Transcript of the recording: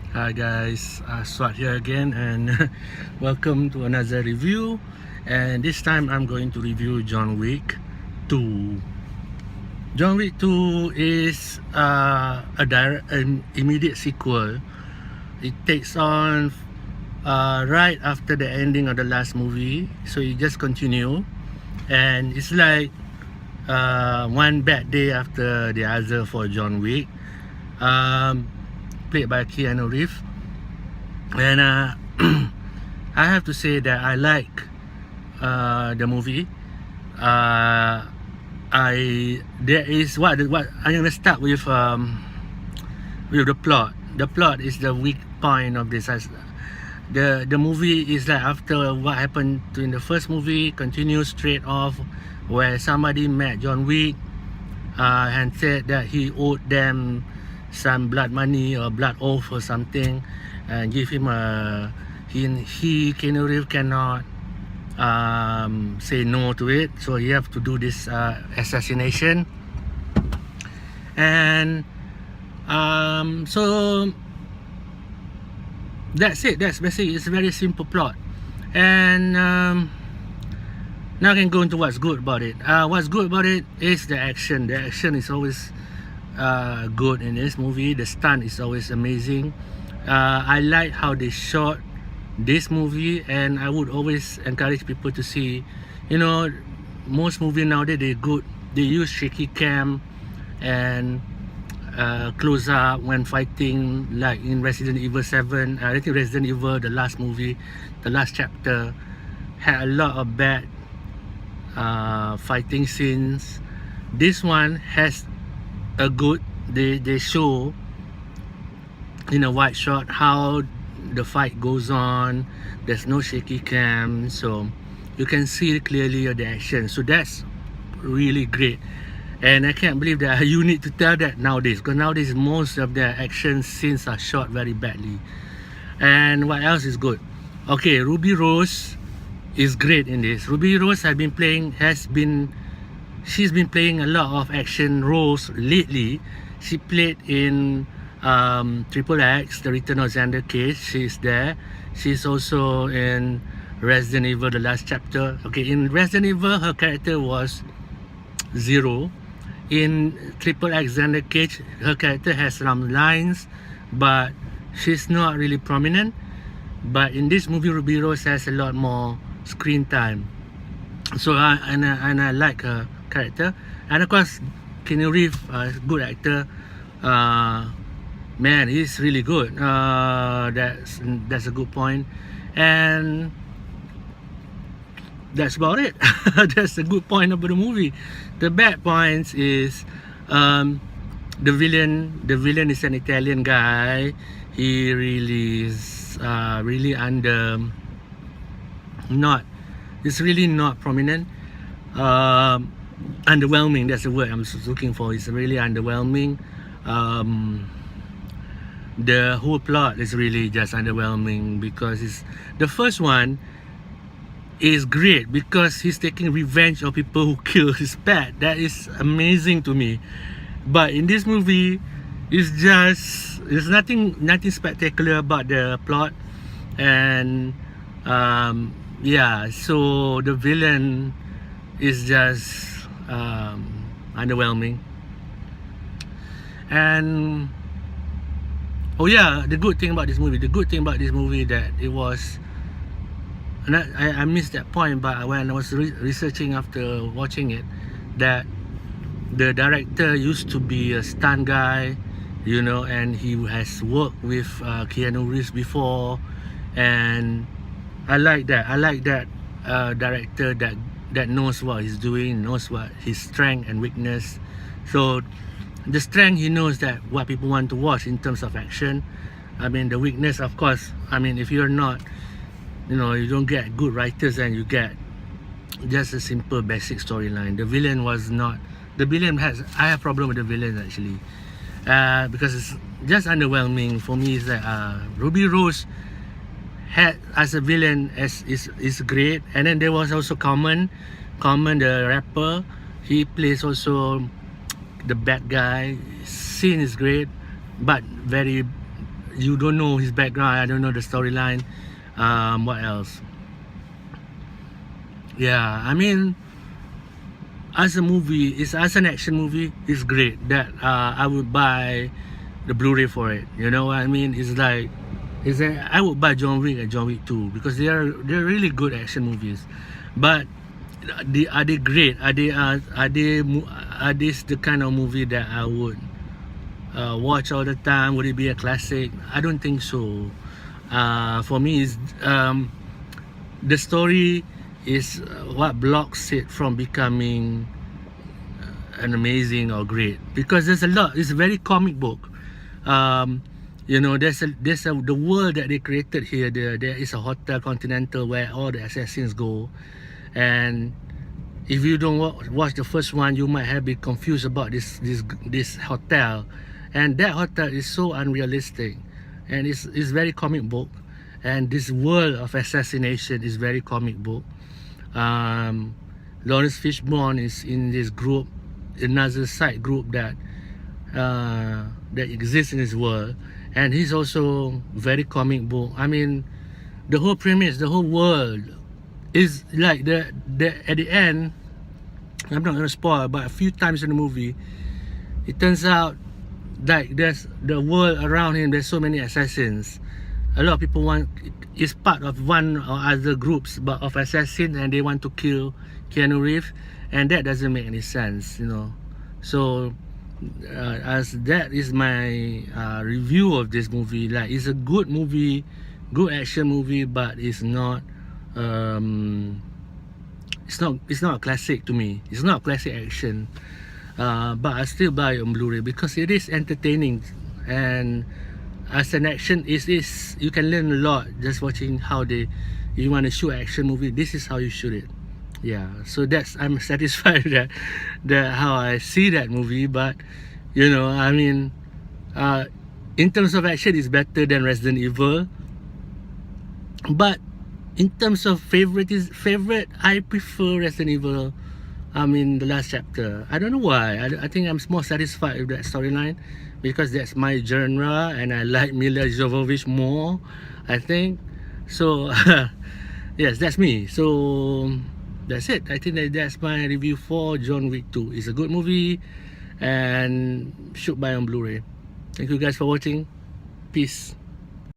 Hi guys, Swat here again, and welcome to another review. And this time I'm going to review John Wick 2. John Wick 2 is an immediate sequel. It takes on right after the ending of the last movie, so it just continue, and it's like one bad day after the other for John Wick. Played by Keanu Reeves, and I have to say that I like the movie. There is what I'm gonna start with the plot. The plot is the weak point of this. The movie is like after what happened in the first movie, continues straight off where somebody met John Wick and said that he owed them some blood money or blood oath or something, and give him a Keanu Reeves cannot say no to it, so he have to do this assassination. And so that's it. That's basically, it's a very simple plot. And now I can go into what's good about it. What's good about it is the action. The action is always good in this movie. The stunt is always amazing. I like how they shot this movie, and I would always encourage people to see, most movies nowadays they use shaky cam and close up when fighting, like in Resident Evil 7. I think Resident Evil, the last movie, the last chapter, had a lot of bad fighting scenes. This one has a good, they show in a wide shot how the fight goes on. There's no shaky cam, so you can see clearly the action. So that's really great, and I can't believe that you need to tell that nowadays, because nowadays most of the action scenes are shot very badly. And what else is good? Okay, Ruby Rose is great in this. Ruby Rose she's been playing a lot of action roles lately. She played in Triple X, The Return of Xander Cage. She's there. She's also in Resident Evil, the last chapter. Okay, in Resident Evil, her character was Zero. In Triple X Xander Cage, her character has some lines, but she's not really prominent. But in this movie, Ruby Rose has a lot more screen time. So I like her character. And of course, Keanu Reeves, good actor. Man, he's really good. That's a good point. And that's about it. That's a good point about the movie. The bad points is the villain. The villain is an Italian guy. He really is really it's really not prominent. Underwhelming, that's the word I'm looking for. It's really underwhelming. The whole plot is really just underwhelming, because the first one is great because he's taking revenge of people who kill his pet. That is amazing to me. But in this movie, there's nothing spectacular about the plot. And yeah, so the villain is just underwhelming. And oh yeah, the good thing about this movie that it was, and I missed that point, but when I was researching after watching it, that the director used to be a stunt guy, and he has worked with Keanu Reeves before. And I like that director that knows what he's doing, knows what his strength and weakness. So the strength, he knows that what people want to watch in terms of action. I mean, the weakness, of course, I mean, if you're not, you don't get good writers, and you get just a simple basic storyline. The villain I have problem with the villain actually, because it's just underwhelming for me. Is that Ruby Rose had as a villain is great. And then there was also Common the rapper. He plays also the bad guy. Scene is great, but very you don't know his background. I don't know the storyline. What else? Yeah, I mean, as a movie, as an action movie, it's great. That I would buy the Blu-ray for it. You know what I mean? It's like, I would buy John Wick and John Wick 2 because they're really good action movies. But are they great? Are this the kind of movie that I would watch all the time? Would it be a classic? I don't think so. For me, is the story is what blocks it from becoming an amazing or great, because there's a lot. It's a very comic book. You know, there's the world that they created here. There is a hotel Continental where all the assassins go, and if you don't watch the first one, you might have been confused about this hotel, and that hotel is so unrealistic, and it's very comic book, and this world of assassination is very comic book. Lawrence Fishburne is in this group, another side group that exists in this world, and he's also very comic book. I mean, the whole premise, the whole world is like the at the end, I'm not gonna spoil, but a few times in the movie, it turns out like there's the world around him, there's so many assassins. A lot of people is part of one or other groups but of assassins, and they want to kill Keanu Reeves, and that doesn't make any sense, you know. So as that is my review of this movie. Like, it's a good movie, good action movie, but it's not it's not a classic to me. It's not a classic action, but I still buy it on Blu-ray because it is entertaining, and as an action, is you can learn a lot just watching how if you want to shoot action movie, this is how you shoot it. Yeah, so I'm satisfied that how I see that movie. But you know, I mean, in terms of action, it's better than Resident Evil. But in terms of favorite, I prefer Resident Evil. I mean, the last chapter. I don't know why. I think I'm more satisfied with that storyline because that's my genre, and I like Mila Jovovich more, I think. So yes, that's me. So that's it. I think that's my review for John Wick 2. It's a good movie and should buy on Blu-ray. Thank you guys for watching. Peace.